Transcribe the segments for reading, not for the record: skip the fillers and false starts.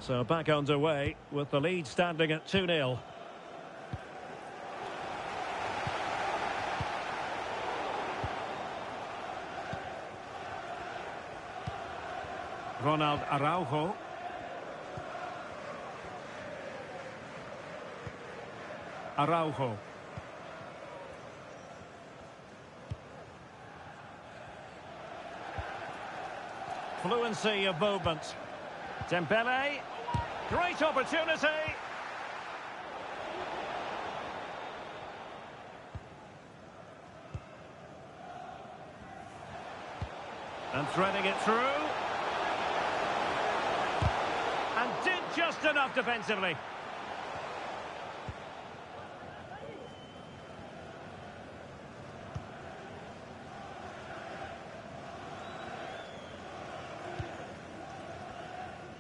So back underway with the lead standing at 2-0. Ronald Araujo. Araujo. Fluency of movement. Dembele. Great opportunity. And threading it through. And did just enough defensively.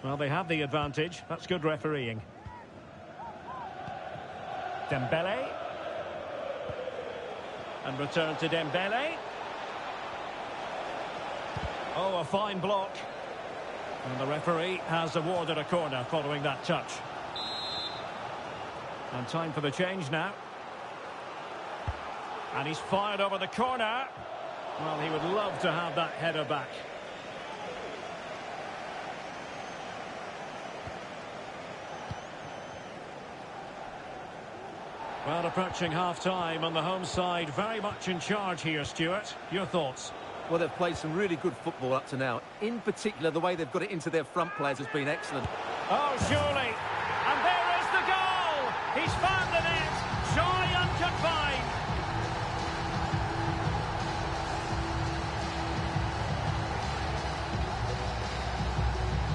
Well, they have the advantage. That's good refereeing. Dembele. And return to Dembele. Oh, a fine block. And the referee has awarded a corner following that touch. And time for the change now. And he's fired over the corner. Well, he would love to have that header back. Well, approaching half-time on the home side, very much in charge here, Stuart. Your thoughts? Well, they've played some really good football up to now. In particular, the way they've got it into their front players has been excellent. Oh, surely. And there is the goal! He's found the net. Joy unconfined.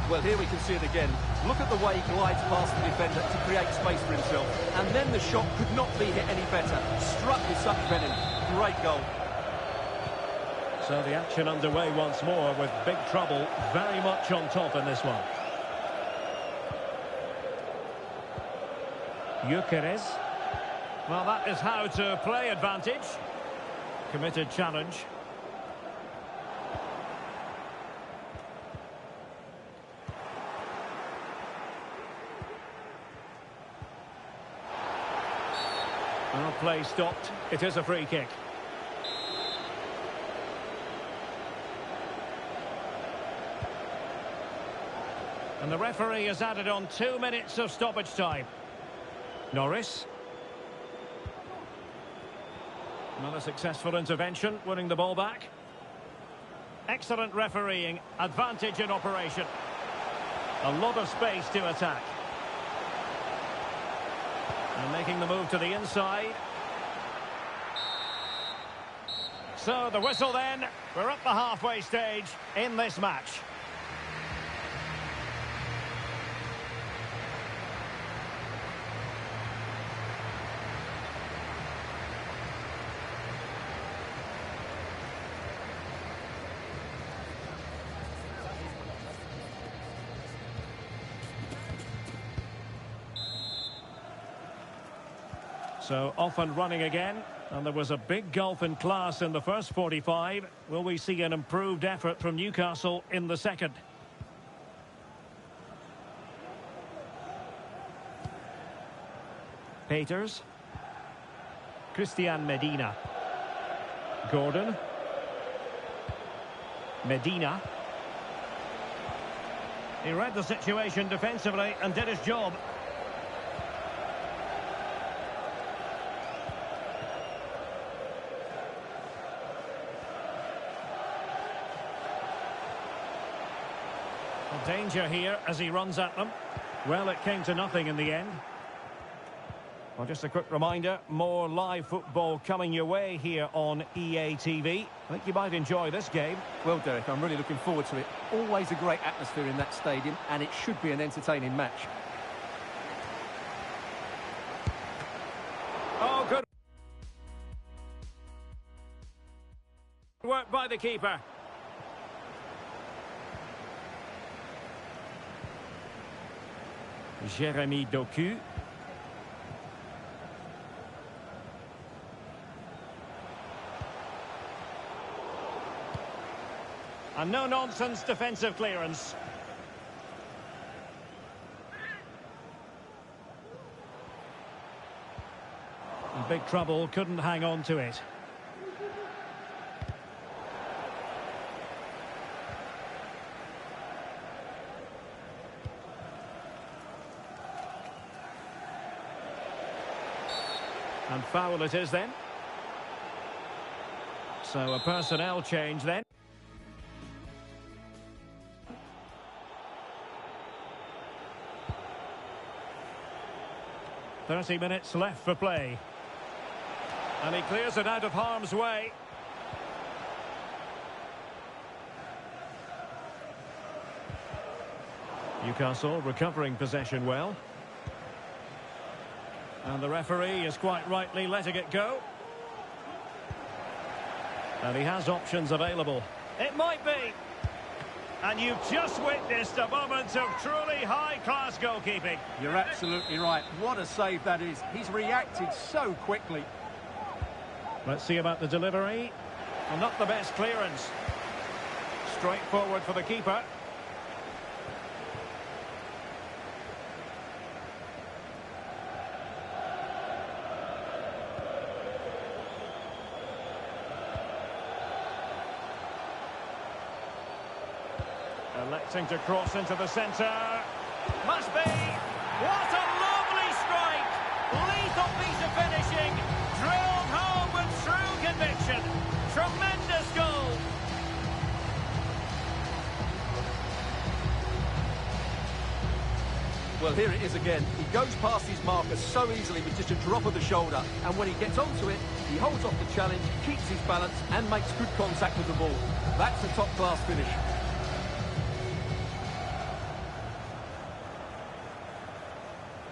Well, here we can see it again. Look at the way he glides past the defender to create space for himself. And then the shot could not be hit any better. Struck with such venom. Great goal. So the action underway once more with big trouble very much on top in this one. Gyökeres. Well, that is how to play advantage. Committed challenge. Well, play stopped. It is a free kick. And the referee has added on 2 minutes of stoppage time. Norris. Another successful intervention, winning the ball back. Excellent refereeing, advantage in operation. A lot of space to attack. And making the move to the inside. So the whistle then. We're at the halfway stage in this match. So off and running again, and there was a big gulf in class in the first 45. Will we see an improved effort from Newcastle in the second? Peters. Christian Medina. Gordon. Medina. He read the situation defensively and did his job. Danger here as he runs at them. Well, it came to nothing in the end. Well, just a quick reminder, more live football coming your way here on EA TV. I think you might enjoy this game. Well, Derek, I'm really looking forward to it. Always a great atmosphere in that stadium, and it should be an entertaining match. Oh, good work by the keeper. Jérémy Doku. And no-nonsense defensive clearance. big trouble, couldn't hang on to it. And foul it is then. So a personnel change then. "30 minutes left for play. And he clears it out of harm's way. Newcastle recovering possession well. And the referee is quite rightly letting it go. And he has options available. It might be. And you've just witnessed a moment of truly high-class goalkeeping. You're absolutely right. What a save that is. He's reacted so quickly. Let's see about the delivery. Well, not the best clearance. Straightforward for the keeper. Electing to cross into the centre. Must be. What a lovely strike. Lethal piece of finishing. Drilled home with true conviction. Tremendous goal. Well, here it is again. He goes past his marker so easily with just a drop of the shoulder. And when he gets onto it, he holds off the challenge, keeps his balance and makes good contact with the ball. That's a top-class finish.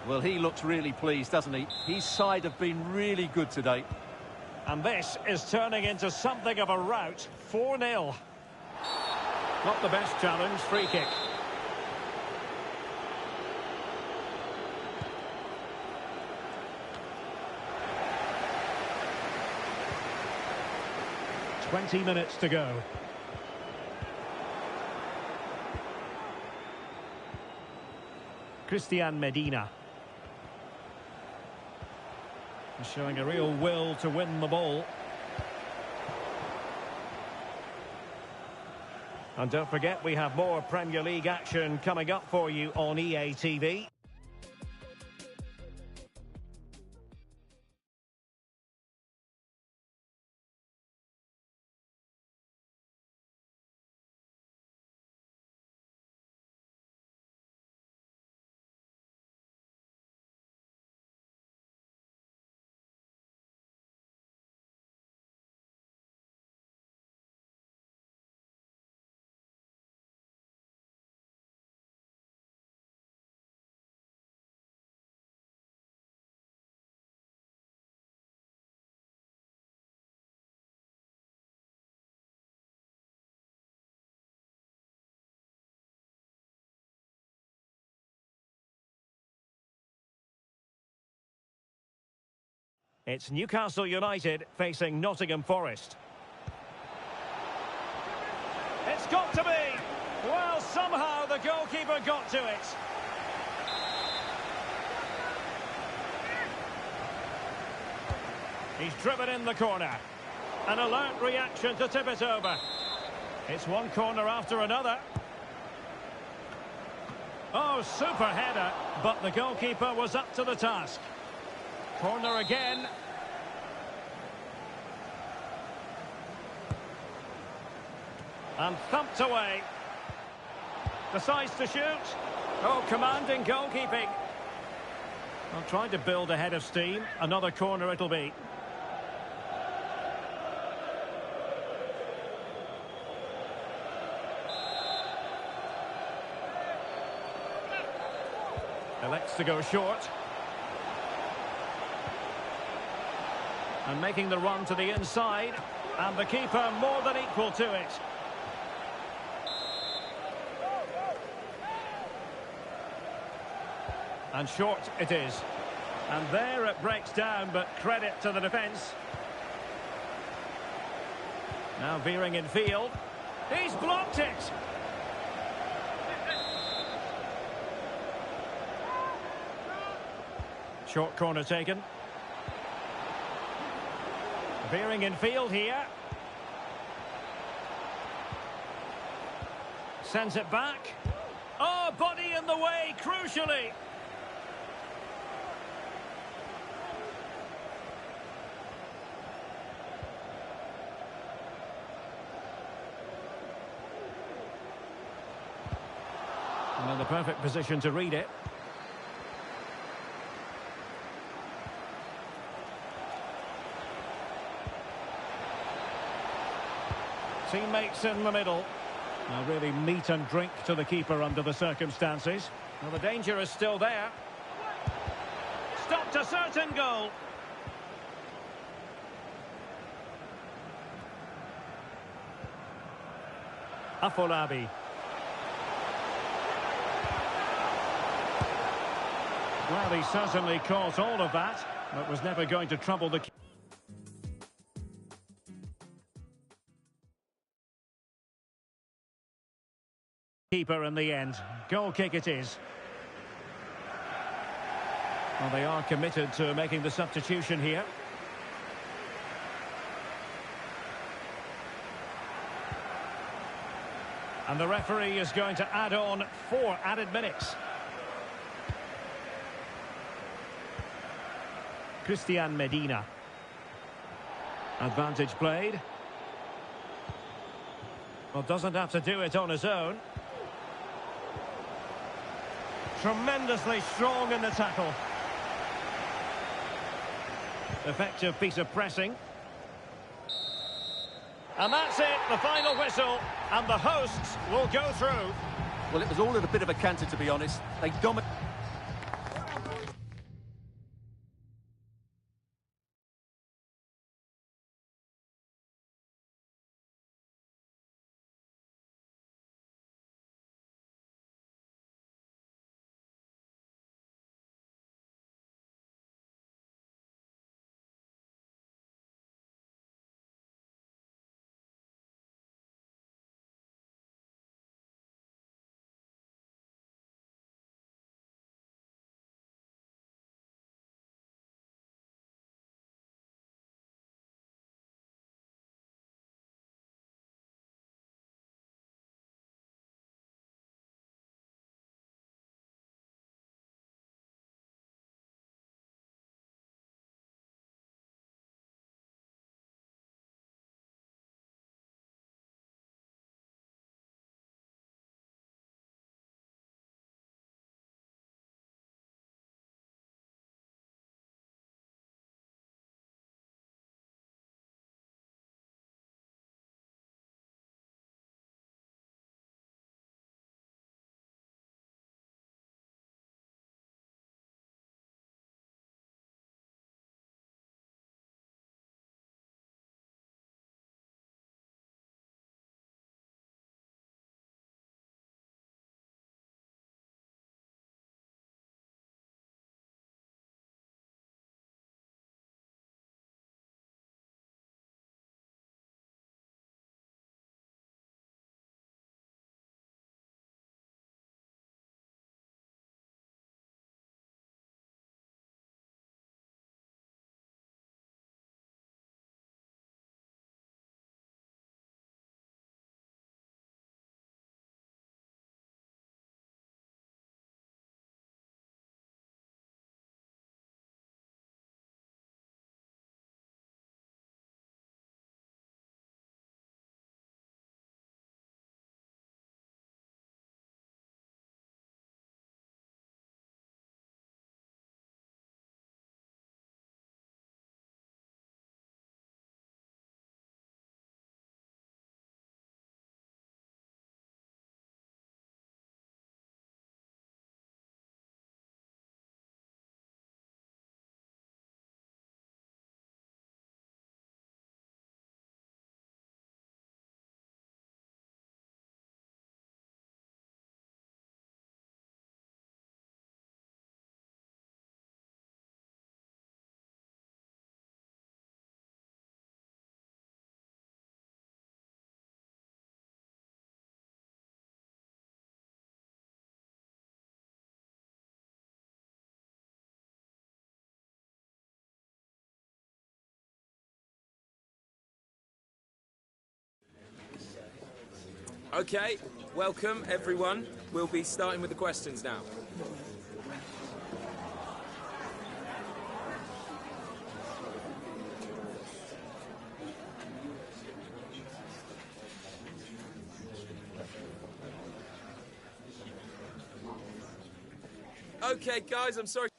Well, he looks really pleased, doesn't he? His side have been really good today. And this is turning into something of a rout. 4-0. Not the best challenge. Free kick. "20 minutes to go. Christian Medina. Showing a real will to win the ball. And don't forget, we have more Premier League action coming up for you on EA TV. It's Newcastle United facing Nottingham Forest. It's got to be! Well, somehow the goalkeeper got to it. He's driven in the corner. An alert reaction to tip it over. It's one corner after another. Oh, super header, but the goalkeeper was up to the task. Corner again. And thumped away. Decides to shoot. Oh, commanding goalkeeping. Well, trying to build a head of steam. Another corner it'll be. Elects to go short. And making the run to the inside. And the keeper more than equal to it. And short it is. And there it breaks down, but credit to the defence. Now veering in field. He's blocked it. Short corner taken. Veering in field here. Sends it back. Oh, body in the way, crucially. And in the perfect position to read it. Teammates in the middle. Now really meat and drink to the keeper under the circumstances. Well, the danger is still there. Stopped a certain goal. Afolabi. Well, he certainly caught all of that, but was never going to trouble the keeper in the end. Goal kick it is. Well, they are committed to making the substitution here. And the referee is going to add on 4 added minutes. Christian Medina. Advantage played. Well, doesn't have to do it on his own. Tremendously strong in the tackle. Effective piece of pressing. And that's it, the final whistle. And the hosts will go through. Well, it was all at a bit of a canter, to be honest. They dominated. Okay, welcome everyone. We'll be starting with the questions now. Okay, guys, I'm sorry.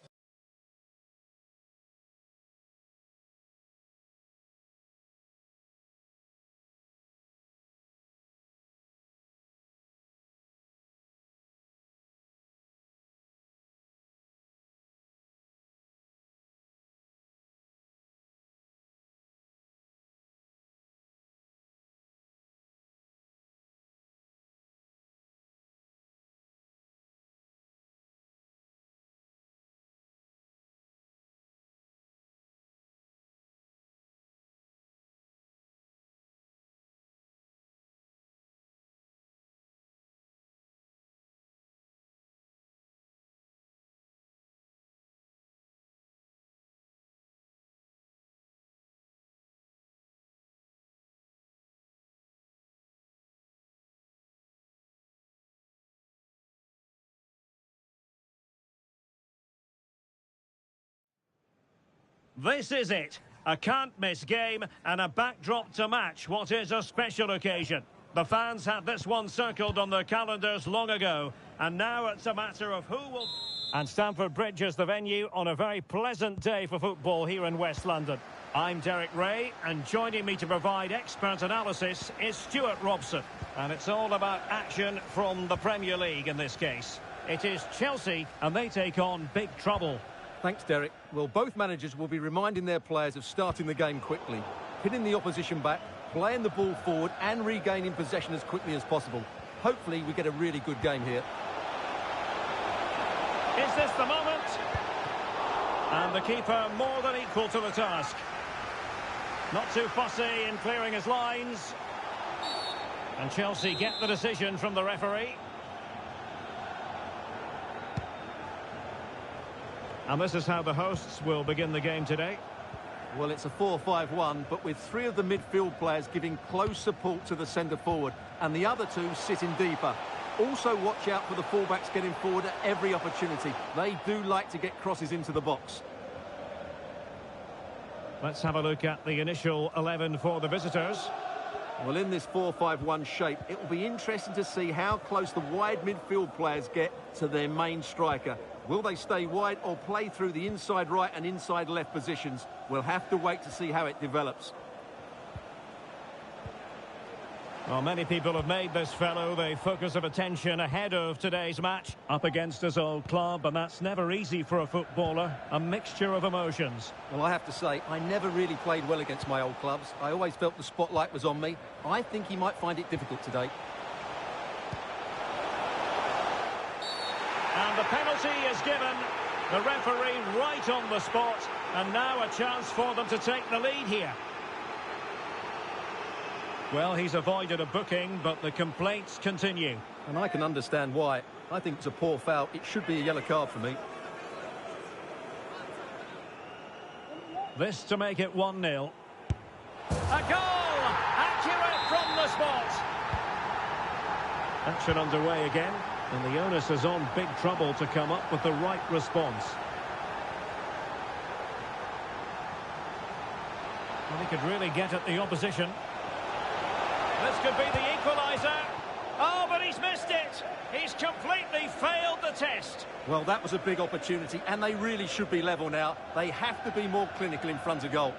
This is it. A can't-miss game and a backdrop to match what is a special occasion. The fans had this one circled on their calendars long ago, and now it's a matter of who will... And Stamford Bridge is the venue on a very pleasant day for football here in West London. I'm Derek Ray, and joining me to provide expert analysis is Stuart Robson. And it's all about action from the Premier League in this case. It is Chelsea, and they take on big trouble. Thanks, Derek. Well, both managers will be reminding their players of starting the game quickly, hitting the opposition back, playing the ball forward and regaining possession as quickly as possible. Hopefully, we get a really good game here. Is this the moment? And the keeper more than equal to the task. Not too fussy in clearing his lines. And Chelsea get the decision from the referee. And this is how the hosts will begin the game today. Well, it's a 4-5-1, but with three of the midfield players giving close support to the centre-forward, and the other two sitting deeper. Also watch out for the fullbacks getting forward at every opportunity. They do like to get crosses into the box. Let's have a look at the initial 11 for the visitors. Well, in this 4-5-1 shape, it will be interesting to see how close the wide midfield players get to their main striker. Will they stay wide or play through the inside right and inside left positions? We'll have to wait to see how it develops. Well, many people have made this fellow the focus of attention ahead of today's match. Up against his old club, and that's never easy for a footballer. A mixture of emotions. Well, I have to say, I never really played well against my old clubs. I always felt the spotlight was on me. I think he might find it difficult today. And the penalty is given. The referee right on the spot. And now a chance for them to take the lead here. Well, he's avoided a booking, but the complaints continue. And I can understand why. I think it's a poor foul. It should be a yellow card for me. This to make it 1-0. A goal! Accurate from the spot. Action underway again. And the onus is on big trouble to come up with the right response. Well, he could really get at the opposition. This could be the equaliser. Oh, but he's missed it. He's completely failed the test. Well, that was a big opportunity, and they really should be level now. They have to be more clinical in front of goal.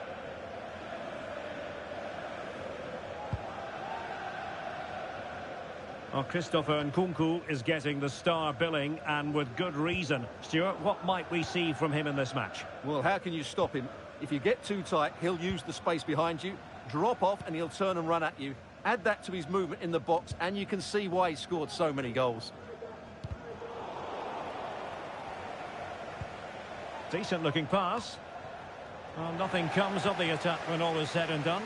Well, Christopher Nkunku is getting the star billing, and with good reason. Stuart, what might we see from him in this match? Well, how can you stop him? If you get too tight, he'll use the space behind you, drop off, and he'll turn and run at you. Add that to his movement in the box, and you can see why he scored so many goals. Decent-looking pass. Well, nothing comes of the attack when all is said and done.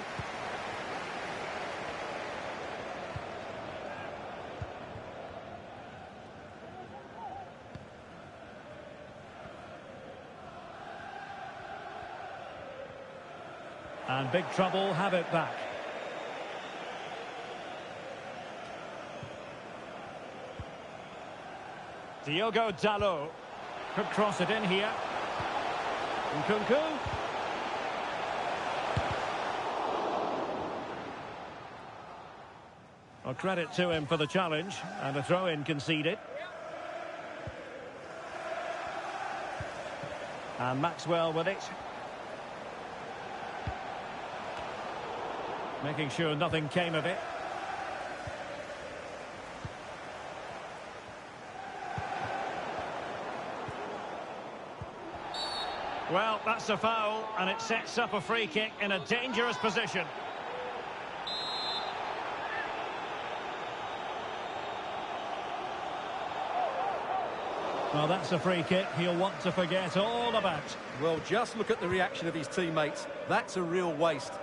And big trouble have it back. Diogo Dalot could cross it in here. Nkunku. Well, credit to him for the challenge, and a throw-in conceded. And Maxwell with it. Making sure nothing came of it. Well, that's a foul, and it sets up a free kick in a dangerous position. Well, that's a free kick he'll want to forget all about. Well, just look at the reaction of his teammates. That's a real waste.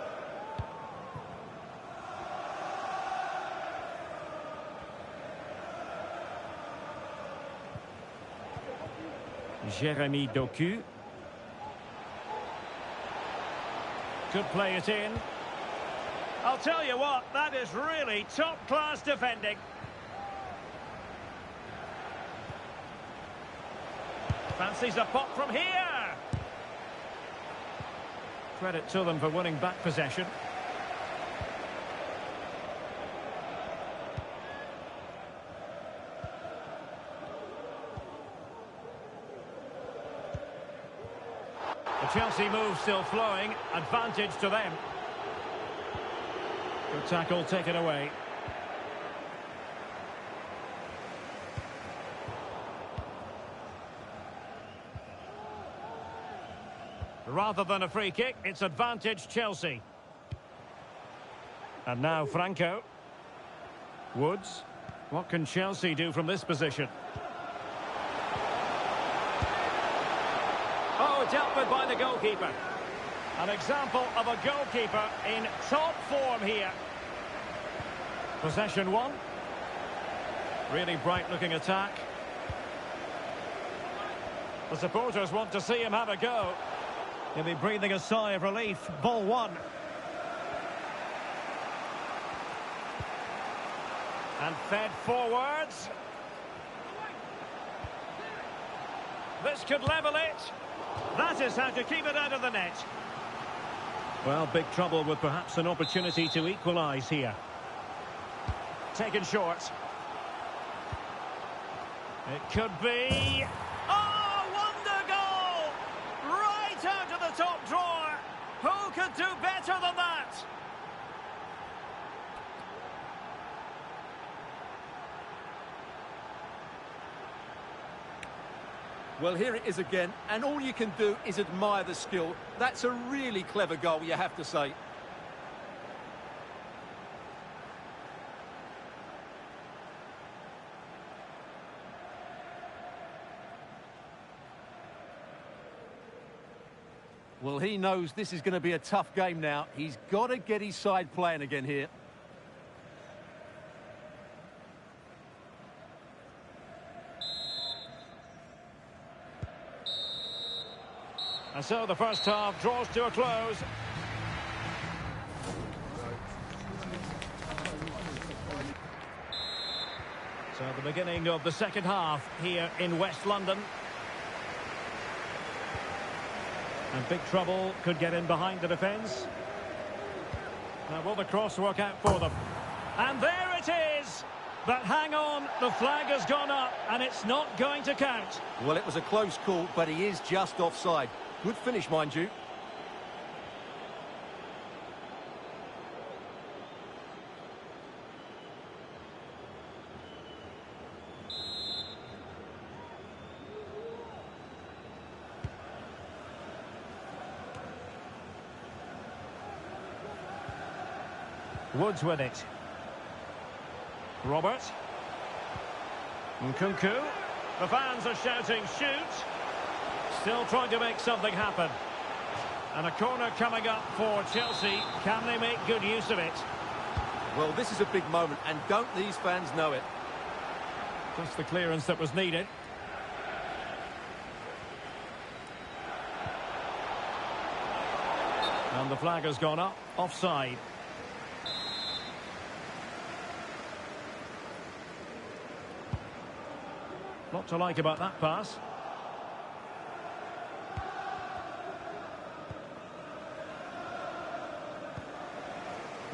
Jeremy Doku. Could play it in. I'll tell you what, that is really top-class defending. Fancies a pop from here. Credit to them for winning back possession. The Chelsea move still flowing. Advantage to them. Good tackle taken away. Rather than a free kick, it's advantage Chelsea. And now Franco. Woods. What can Chelsea do from this position? Oh, dealt with by the goalkeeper. An example of a goalkeeper in top form here. Possession one. Really bright-looking attack. The supporters want to see him have a go. He'll be breathing a sigh of relief. Ball one. And fed forwards. This could level it. That is how to keep it out of the net. Well, big trouble with perhaps an opportunity to equalise here. Taken short. It could be... Oh, wonder goal! Right out of the top drawer. Who could do better than that? Well, here it is again, and all you can do is admire the skill. That's a really clever goal, you have to say. Well, he knows this is going to be a tough game now. He's got to get his side playing again here. And so the first half draws to a close. So the beginning of the second half here in West London. And big trouble could get in behind the defence. Now will the cross work out for them? And there it is! But hang on, the flag has gone up and it's not going to count. Well, it was a close call, but he is just offside. Good finish, mind you. Woods with it. Robert. Nkunku. The fans are shouting, shoot. Still trying to make something happen. And a corner coming up for Chelsea. Can they make good use of it? Well, this is a big moment, and don't these fans know it? Just the clearance that was needed. And the flag has gone up. Offside. Lot to like about that pass.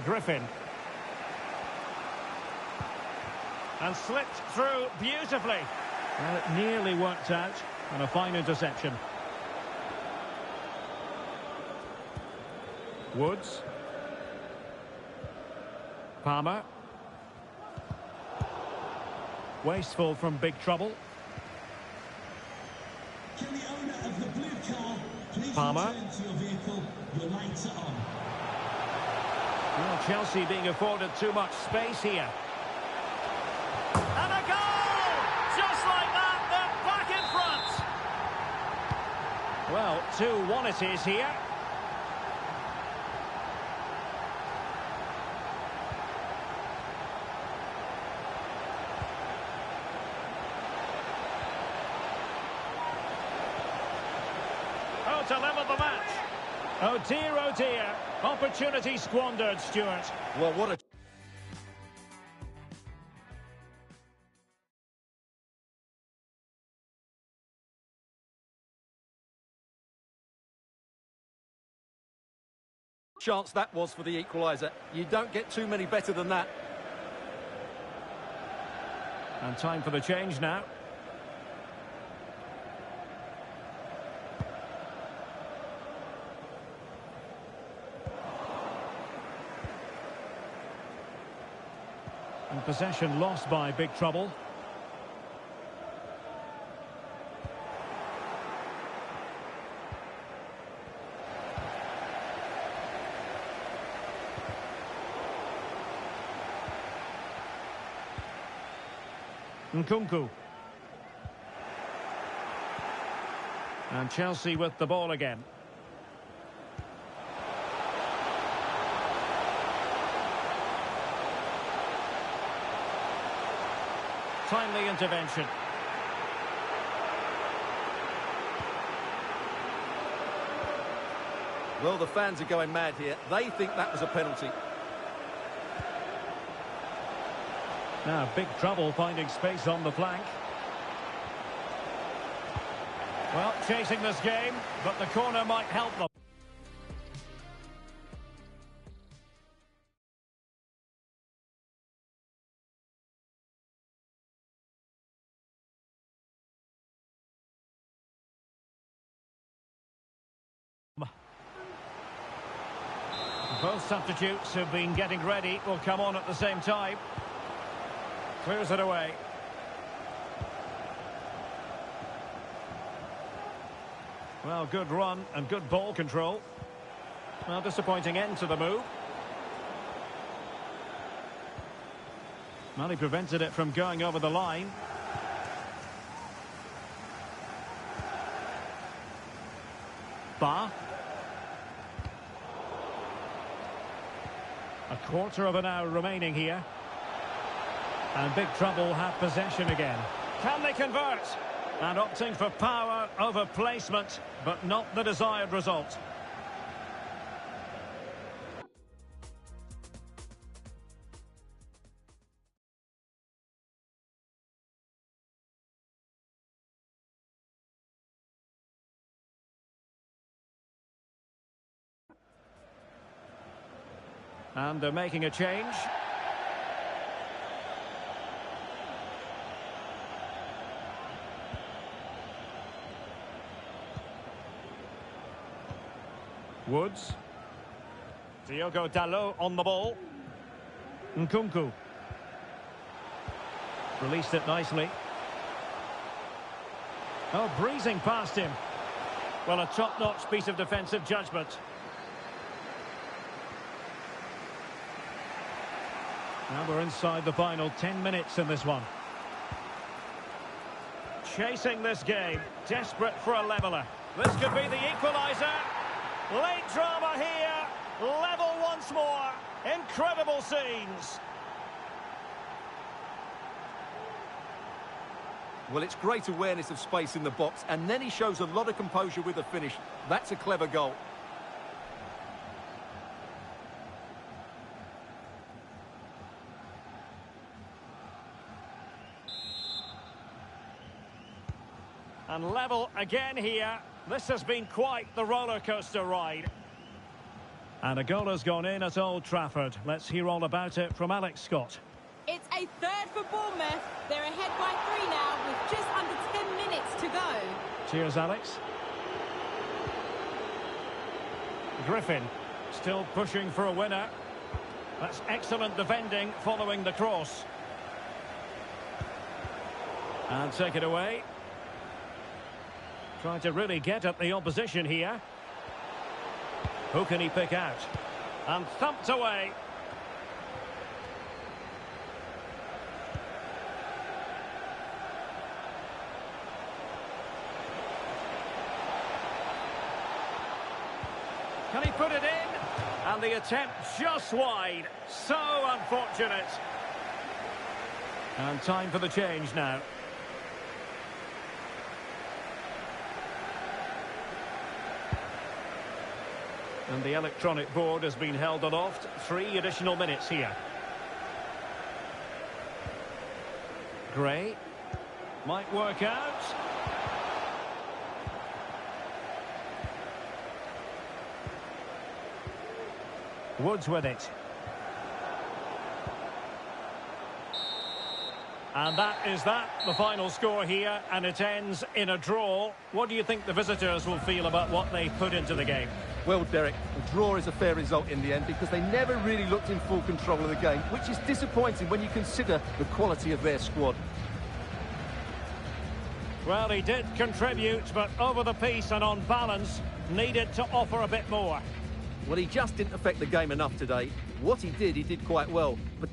Griffin. And slipped through beautifully. Well, it nearly worked out, and a fine interception. Woods. Palmer. Wasteful from big trouble. Can the owner of the blue car please Palmer. return to your vehicle? Your lights are on. Well, Chelsea being afforded too much space here. And a goal! Just like that, they're back in front. Well, 2-1 it is here. Oh, to level the match. Oh dear, opportunity squandered, Stuart. Well, what a chance that was for the equaliser. You don't get too many better than that. And time for the change now. And possession lost by big trouble. Nkunku. And Chelsea with the ball again. Timely intervention. Well, the fans are going mad here. They think that was a penalty. Now, big trouble finding space on the flank. Well, chasing this game, but the corner might help them. Both substitutes have been getting ready, will come on at the same time. Clears it away. Well, good run and good ball control. Well, disappointing end to the move. Well, he prevented it from going over the line. Ba. A quarter of an hour remaining here. And big trouble have possession again. Can they convert? And opting for power over placement, but not the desired result. And they're making a change. Woods. Diogo Dalot on the ball. Nkunku. Released it nicely. Oh, breezing past him. Well, a top-notch piece of defensive judgment. Now we're inside the final 10 minutes in this one. Chasing this game, desperate for a leveller. This could be the equaliser. Late drama here, level once more. Incredible scenes. Well, it's great awareness of space in the box, and then he shows a lot of composure with the finish. That's a clever goal. And level again here. This has been quite the roller coaster ride. And a goal has gone in at Old Trafford. Let's hear all about it from Alex Scott. It's a third for Bournemouth. They're ahead by 3 now with just under 10 minutes to go. Cheers, Alex. Griffin still pushing for a winner. That's excellent defending following the cross. And take it away. Trying to really get at the opposition here. Who can he pick out? And thumped away. Can he put it in? And the attempt just wide. So unfortunate. And time for the change now. And the electronic board has been held aloft. 3 additional minutes here. Gray. Might work out. Woods with it. And that is the final score here, and it ends in a draw. What do you think the visitors will feel about what they put into the game? Well, Derek, a draw is a fair result in the end because they never really looked in full control of the game, which is disappointing when you consider the quality of their squad. Well, he did contribute, but over the piece and on balance, needed to offer a bit more. Well, he just didn't affect the game enough today. What he did quite well. But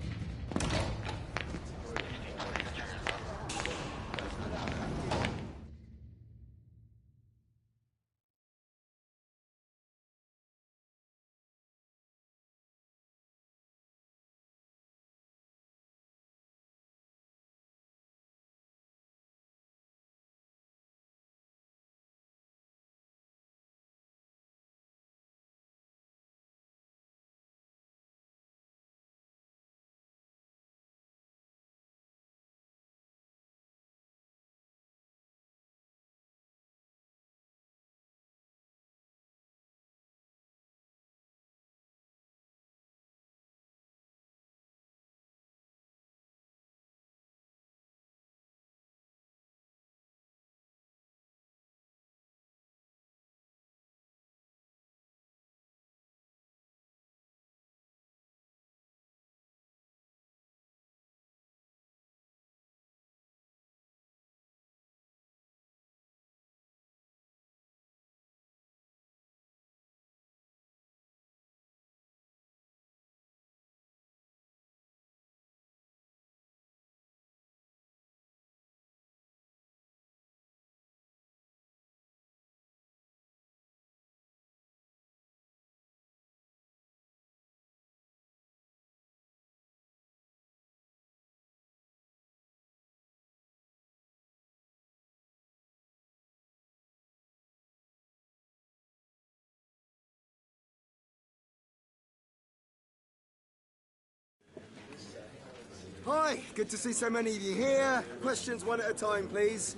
Hi, good to see so many of you here. Questions one at a time, please.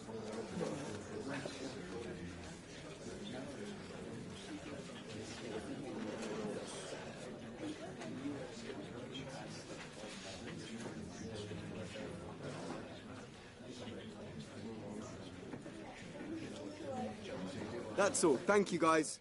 That's all. Thank you, guys.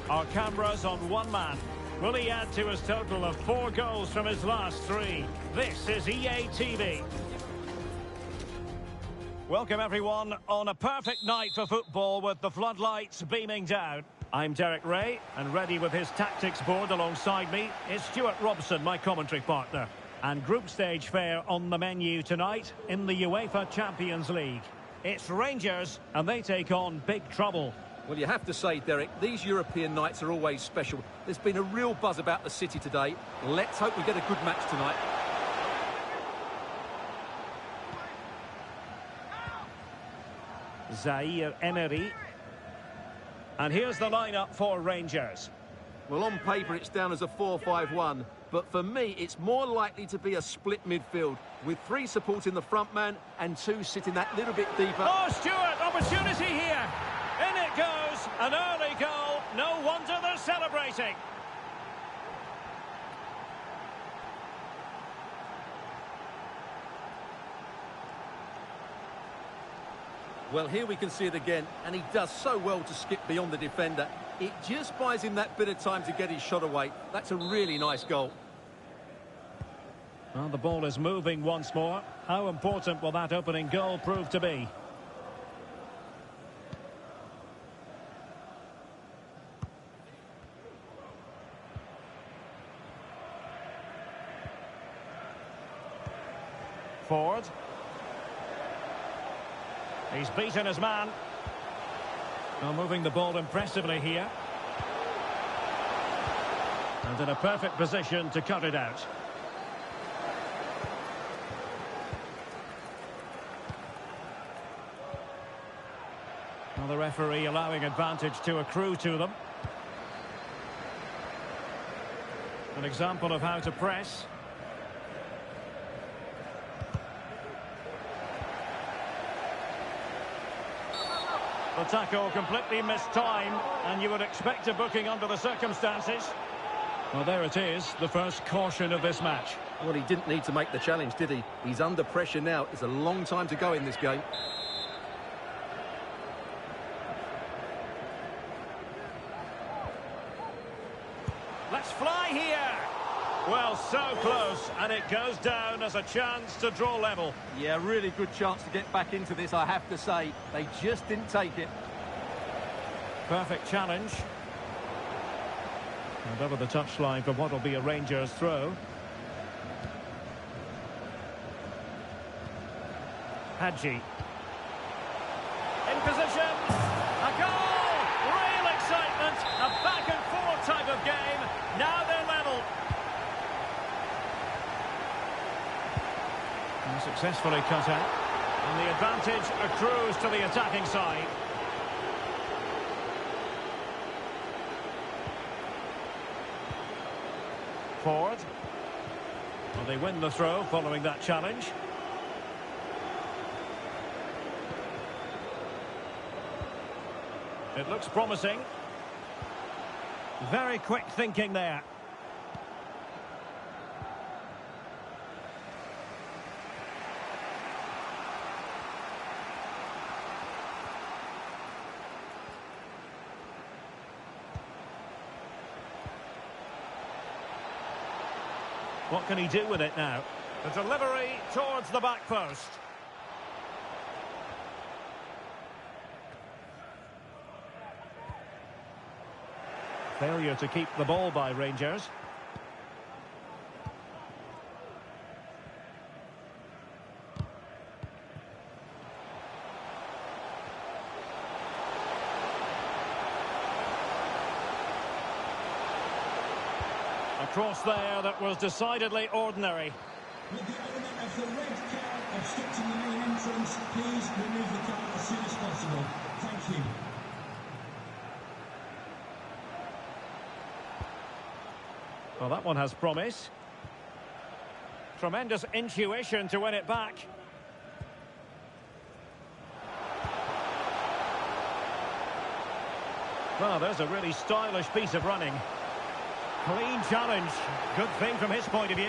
Our cameras on one man. Will he add to his total of 4 goals from his last 3? This is EA TV. Welcome everyone on a perfect night for football with the floodlights beaming down. I'm Derek Ray, and ready with his tactics board alongside me is Stuart Robson, my commentary partner. And group stage fare on the menu tonight in the UEFA Champions League. It's Rangers, and they take on big trouble. Well, you have to say, Derek, these European nights are always special. There's been a real buzz about the city today. Let's hope we get a good match tonight. Zaire Emery. And here's the lineup for Rangers. Well, on paper, it's down as a 4-5-1. But for me, it's more likely to be a split midfield, with 3 supporting the front man and 2 sitting that little bit deeper. Oh, Stuart, opportunity here. In it goes, an early goal. No wonder they're celebrating. Well, here we can see it again, and he does so well to skip beyond the defender. It just buys him that bit of time to get his shot away. That's a really nice goal. Well, the ball is moving once more. How important will that opening goal prove to be? Forward. He's beaten his man. Well, moving the ball impressively here. And in a perfect position to cut it out. Well, the referee allowing advantage to accrue to them. An example of how to press. The tackle completely missed time, and you would expect a booking under the circumstances. Well, there it is, the first caution of this match. Well, he didn't need to make the challenge, did he? He's under pressure now. It's a long time to go in this game. Let's fly here. Well, so close, and it goes down as a chance to draw level. Yeah, really good chance to get back into this, I have to say. They just didn't take it. Perfect challenge. And over the touchline for what will be a Rangers throw. Hadji. In position. A goal! Real excitement. A back and forth type of game. Now they're level. And successfully cut out. And the advantage accrues to the attacking side. Forward. Well, they win the throw following that challenge. It looks promising. Very quick thinking there. What can he do with it now? The delivery towards the back post. Failure to keep the ball by Rangers. A cross there that was decidedly ordinary. With the element of the red car obstructing the main entrance, please remove the car as soon as possible. Thank you. Well, that one has promise. Tremendous intuition to win it back. Well, there's a really stylish piece of running. Clean challenge. Good thing from his point of view.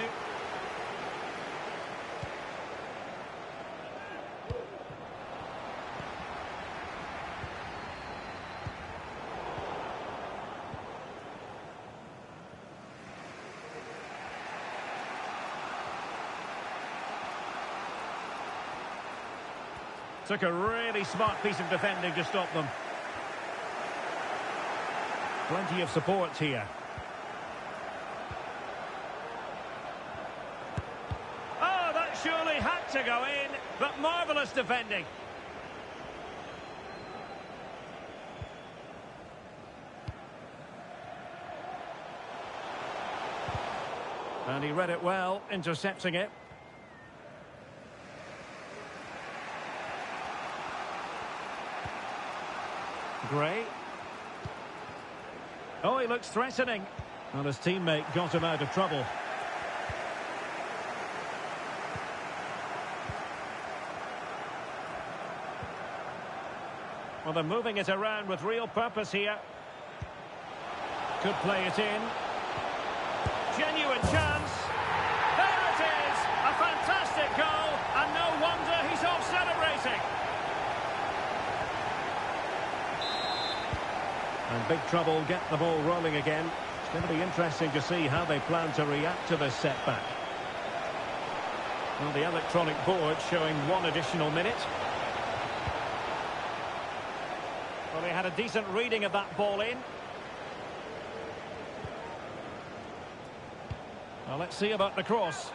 Took a really smart piece of defending to stop them. Plenty of support here. Oh, that surely had to go in, but marvellous defending. And he read it well, intercepting it. Gray. Oh, he looks threatening. And his teammate got him out of trouble. Well, they're moving it around with real purpose here. Could play it in. Genuine chance. There it is! A fantastic goal, and no wonder he's off celebrating. And big trouble, get the ball rolling again. It's going to be interesting to see how they plan to react to this setback. Well, the electronic board showing 1 additional minute. Well, they had a decent reading of that ball in. Well, let's see about the cross.